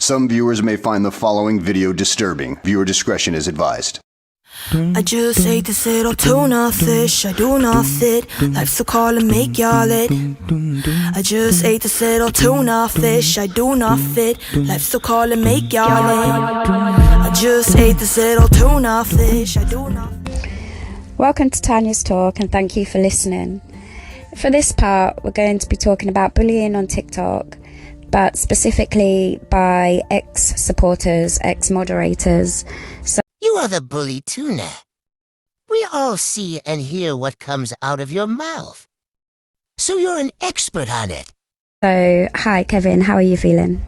Some viewers may find the following video disturbing. Viewer discretion is advised. I just ate this little tuna fish, I do not fit. Life's so cold and make y'all it. I just ate this little tuna fish, I do not fit. Life's so cold and make y'all it. I just ate this little tuna fish, I do not. Welcome to Tanya's Talk and thank you for listening. For this part, we're going to be talking about bullying on TikTok, but specifically by ex-supporters, ex-moderators. So you are the bully tuna. We all see and hear what comes out of your mouth. So you're an expert on it. So, hi Kevin, how are you feeling?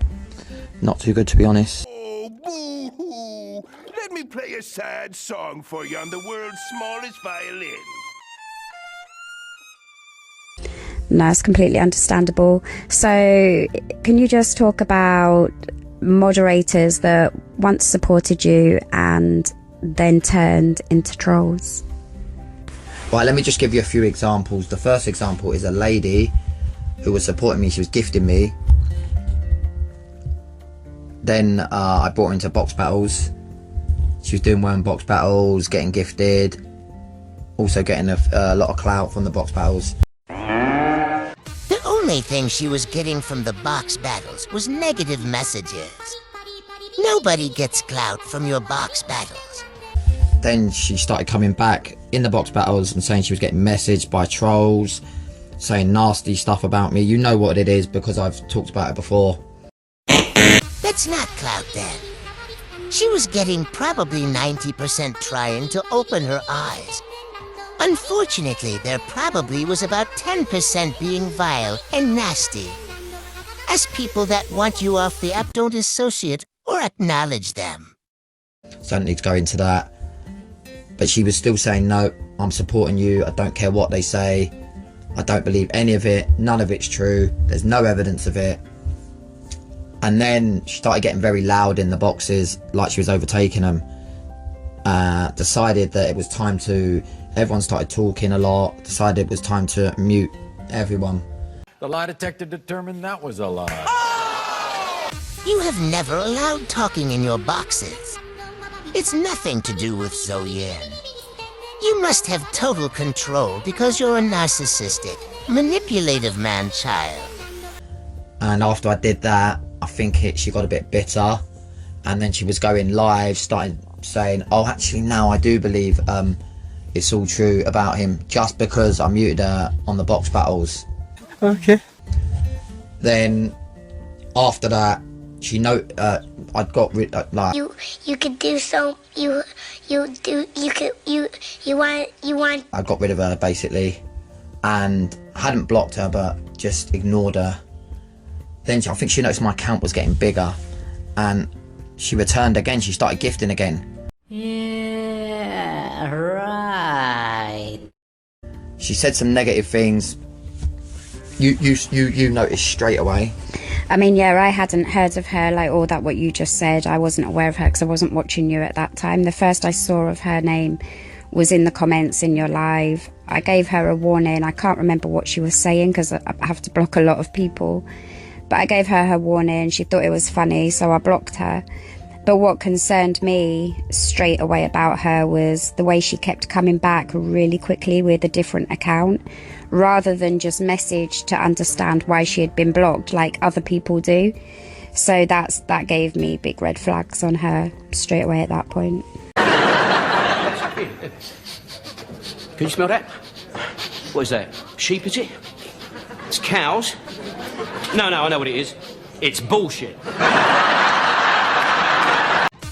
Not too good, to be honest. Oh, boo-hoo! Let me play a sad song for you on the world's smallest violin. No, it's completely understandable. So, can you just talk about moderators that once supported you and then turned into trolls? Right, let me just give you a few examples. The first example is a lady who was supporting me. She was gifting me. Then I brought her into box battles. She was doing well in box battles, getting gifted, also getting a lot of clout from the box battles. The only thing she was getting from the box battles was negative messages. Nobody gets clout from your box battles. Then she started coming back in the box battles and saying she was getting messaged by trolls, saying nasty stuff about me. You know what it is because I've talked about it before. That's not clout then. She was getting probably 90% trying to open her eyes. Unfortunately, there probably was about 10% being vile and nasty. As people that want you off the app don't associate or acknowledge them. So I don't need to go into that. But she was still saying, no, I'm supporting you. I don't care what they say. I don't believe any of it. None of it's true. There's no evidence of it. And then she started getting very loud in the boxes, like she was overtaking them. Decided that it was time to... Everyone started talking a lot. Decided it was time to mute everyone. The lie detector determined that was a lie. You have never allowed talking in your boxes. It's nothing to do with Zoyan. You must have total control because you're a narcissistic, manipulative man-child. And after I did that, I think she got a bit bitter. And then she was going live, started saying, oh, actually, now I do believe it's all true about him, just because I muted her on the box battles. Okay. Then, after that, she I got rid like you could do so you want I got rid of her basically, and hadn't blocked her but just ignored her. Then I think she noticed my account was getting bigger and she returned again. She started gifting again. Yeah, right. She said some negative things. You noticed straight away. I mean, yeah, I hadn't heard of her, like all that what you just said. I wasn't aware of her because I wasn't watching you at that time. The first I saw of her name was in the comments in your live. I gave her a warning. I can't remember what she was saying because I have to block a lot of people. But I gave her warning. She thought it was funny, so I blocked her. But what concerned me straight away about her was the way she kept coming back really quickly with a different account, rather than just message to understand why she had been blocked like other people do. So that gave me big red flags on her straight away at that point. Can you smell that? What is that? Sheep, is it? It's cows? No, I know what it is. It's bullshit.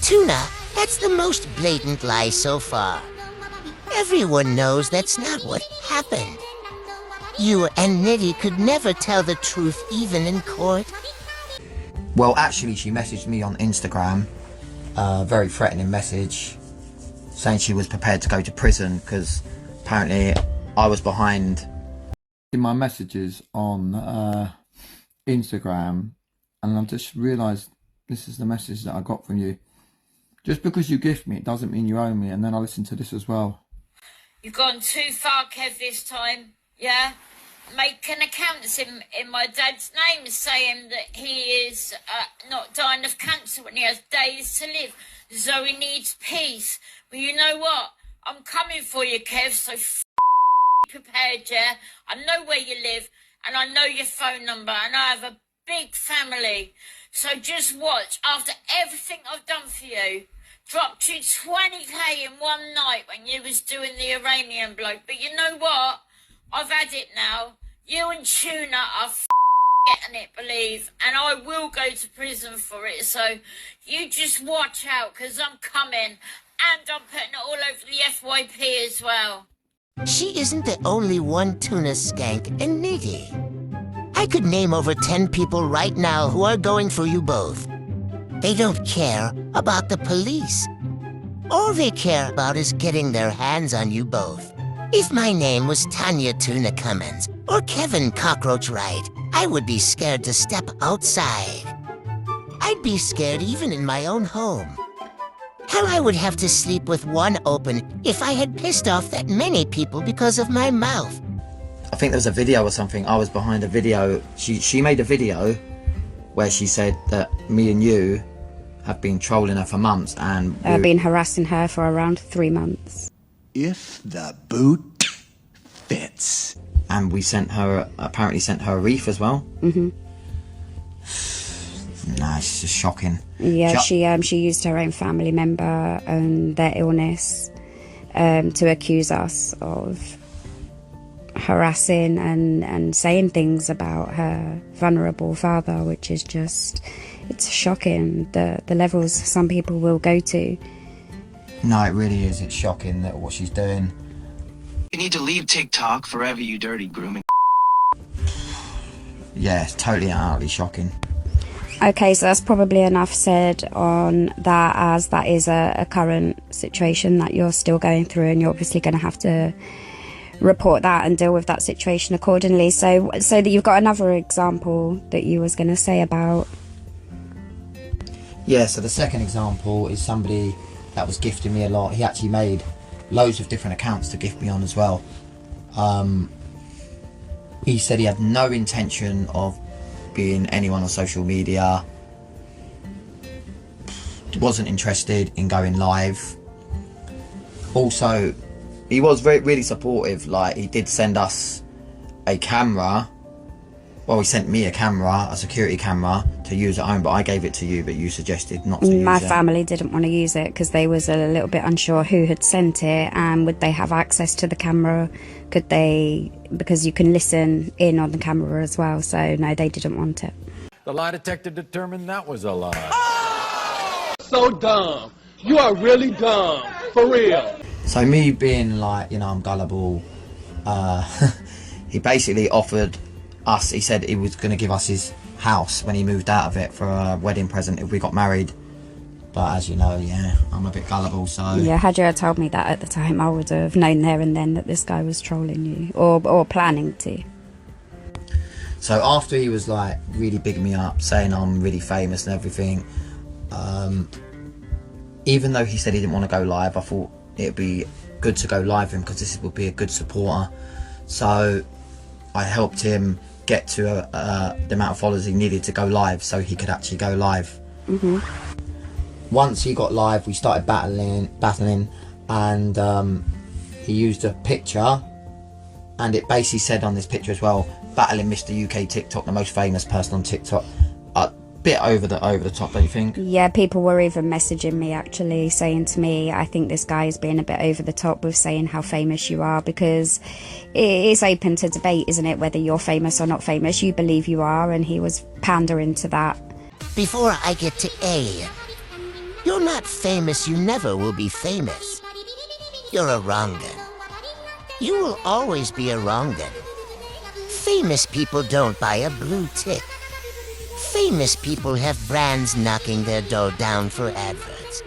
Tuna, that's the most blatant lie so far. Everyone knows that's not what happened. You and Nitty could never tell the truth even in court. Well, actually, she messaged me on Instagram, a very threatening message, saying she was prepared to go to prison because apparently I was behind in my messages on Instagram, and I've just realised this is the message that I got from you. Just because you gift me, it doesn't mean you own me. And then I listened to this as well. You've gone too far, Kev, this time. Yeah? make an account in my dad's name saying that he is not dying of cancer when he has days to live. Zoe needs peace. But you know what? I'm coming for you, Kev, so prepared, yeah? I know where you live, and I know your phone number, and I have a big family. So just watch. After everything I've done for you, dropped you 20k in one night when you was doing the Iranian bloke. But you know what? I've had it now. You and Tuna are getting it, believe, and I will go to prison for it. So you just watch out, because I'm coming, and I'm putting it all over the FYP as well. She isn't the only one tuna skank and needy. I could name over 10 people right now who are going for you both. They don't care about the police. All they care about is getting their hands on you both. If my name was Tanya Tuna Cummins or Kevin Cockroach Wright, I would be scared to step outside. I'd be scared even in my own home. Hell, I would have to sleep with one open if I had pissed off that many people because of my mouth. I think there was a video or something. I was behind a video. She made a video where she said that me and you have been trolling her for months and I've been harassing her for around 3 months. If the boot fits. And we apparently sent her a reef as well. Mm-hmm. No, it's just shocking. Yeah, she used her own family member and their illness to accuse us of harassing and saying things about her vulnerable father, which is just, it's shocking, the levels some people will go to. No, it really is. It's shocking that what she's doing. You need to leave TikTok forever, you dirty grooming. Yeah, it's totally and utterly shocking. Okay, so that's probably enough said on that, as that is a current situation that you're still going through, and you're obviously going to have to report that and deal with that situation accordingly. So that you've got another example that you was going to say about. Yeah, so the second example is somebody that was gifting me a lot. He actually made loads of different accounts to gift me on as well. He said he had no intention of being anyone on social media, wasn't interested in going live. Also, he was really supportive. Like, he did send us a camera. Well, he sent me a camera, a security camera, to use at home, but I gave it to you, but you suggested not to use it. My family didn't want to use it because they was a little bit unsure who had sent it, and would they have access to the camera? Could they, because you can listen in on the camera as well, so no, they didn't want it. The lie detector determined that was a lie. So dumb. You are really dumb. For real. So me being like, you know, I'm gullible, he basically offered us, he said he was going to give us his house when he moved out of it for a wedding present if we got married. But as you know, yeah, I'm a bit gullible, so... Yeah, had you told me that at the time, I would have known there and then that this guy was trolling you, or planning to. So after he was like really bigging me up, saying I'm really famous and everything, even though he said he didn't want to go live, I thought it'd be good to go live with him because this would be a good supporter. So I helped him get to the amount of followers he needed to go live so he could actually go live. Mm-hmm. Once he got live, we started battling, and he used a picture, and it basically said on this picture as well, battling Mr. UK TikTok, the most famous person on TikTok. A bit over the top, don't you think? Yeah, people were even messaging me actually, saying to me, I think this guy is being a bit over the top with saying how famous you are, because it is open to debate, isn't it, whether you're famous or not famous. You believe you are, and he was pandering to that. Before I get to Alien, you're not famous, you never will be famous. You're a wrong'un. You will always be a wrong'un. Famous people don't buy a blue tick. Famous people have brands knocking their door down for adverts.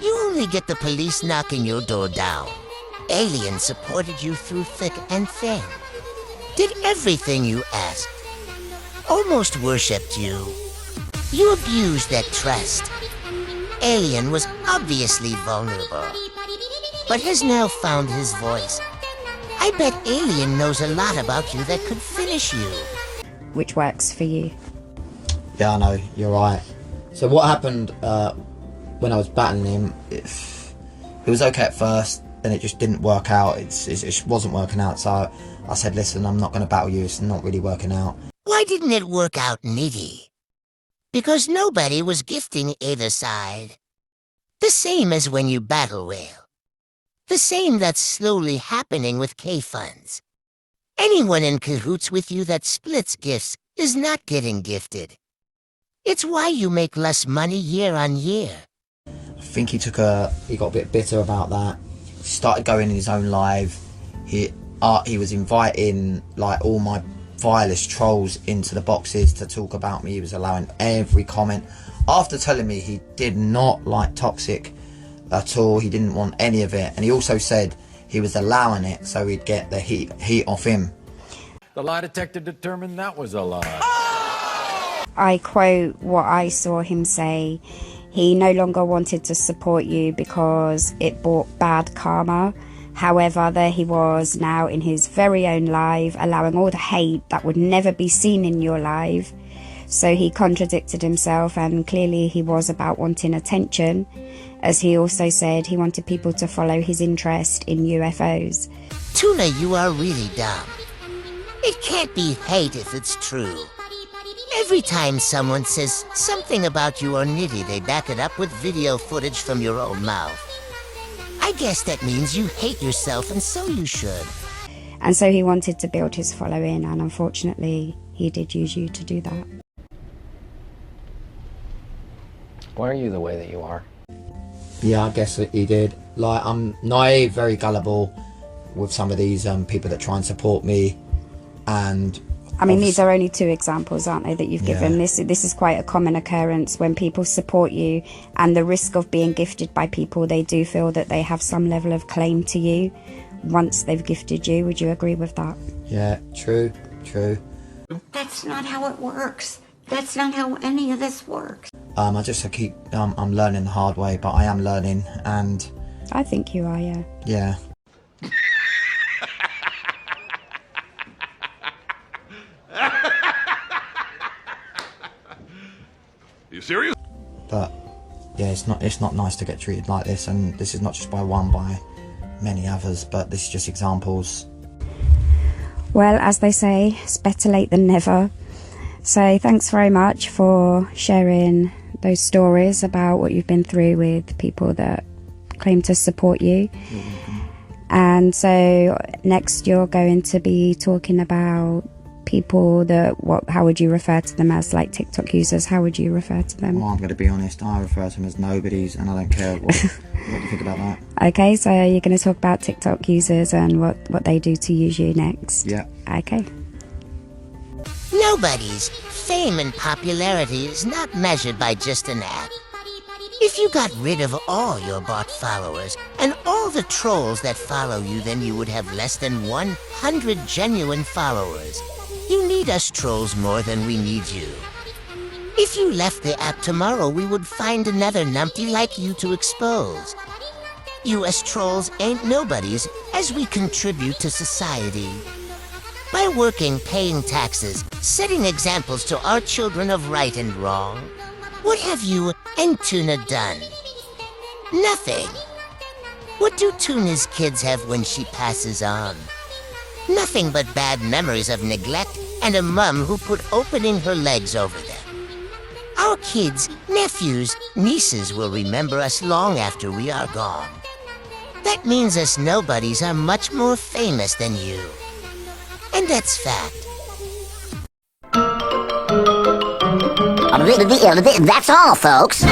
You only get the police knocking your door down. Alien supported you through thick and thin. Did everything you asked. Almost worshipped you. You abused that trust. Alien was obviously vulnerable, but has now found his voice. I bet Alien knows a lot about you that could finish you. Which works for you. Yeah, I know, you're right. So what happened when I was battling him, it was okay at first, then it just didn't work out. It wasn't working out, so I said, listen, I'm not going to battle you, it's not really working out. Why didn't it work out, Nitty? Because nobody was gifting either side. The same as when you battle whale. The same that's slowly happening with K-Funds. Anyone in cahoots with you that splits gifts is not getting gifted. It's why you make less money year on year. I think he got a bit bitter about that. He started going in his own live. He was inviting like all my vilest trolls into the boxes to talk about me. He was allowing every comment. After telling me he did not like Toxic at all, he didn't want any of it, and he also said he was allowing it so he'd get the heat off him. The lie detector determined that was a lie. I quote what I saw him say. He no longer wanted to support you because it brought bad karma. However, there he was now in his very own live, allowing all the hate that would never be seen in your live. So he contradicted himself, and clearly he was about wanting attention, as he also said he wanted people to follow his interest in UFOs. Tuna, you are really dumb. It can't be hate if it's true. Every time someone says something about you or Nitty, they back it up with video footage from your own mouth. I guess that means you hate yourself, and so you should. And so he wanted to build his following, and unfortunately he did use you to do that. Why are you the way that you are? Yeah, I guess he did. Like, I'm naive, very gullible with some of these people that try and support me, and I mean, these are only two examples, aren't they, that you've given? Yeah. This is quite a common occurrence when people support you, and the risk of being gifted by people, they do feel that they have some level of claim to you once they've gifted you. Would you agree with that? Yeah, true. That's not how it works. That's not how any of this works. I keep I'm learning the hard way, but I am learning, and I think you are, yeah. Yeah. You serious? But yeah, it's not nice to get treated like this, and this is not just by one, by many others, but this is just examples. Well, as they say, it's better late than never. So thanks very much for sharing those stories about what you've been through with people that claim to support you. And so next you're going to be talking about people that, how would you refer to them as, like TikTok users? How would you refer to them? Well, I'm going to be honest, I refer to them as nobodies, and I don't care what do you think about that? Okay, so you're going to talk about TikTok users and what they do to use you next? Yeah. Okay. Nobody's fame and popularity is not measured by just an app. If you got rid of all your bot followers and all the trolls that follow you, then you would have less than 100 genuine followers. You need us trolls more than we need you. If you left the app tomorrow, we would find another numpty like you to expose. You as trolls ain't nobodies, as we contribute to society. By working, paying taxes, setting examples to our children of right and wrong, what have you and Tuna done? Nothing. What do Tuna's kids have when she passes on? Nothing but bad memories of neglect and a mum who put opening her legs over them. Our kids, nephews, nieces will remember us long after we are gone. That means us nobodies are much more famous than you. And that's fact. That's all, folks.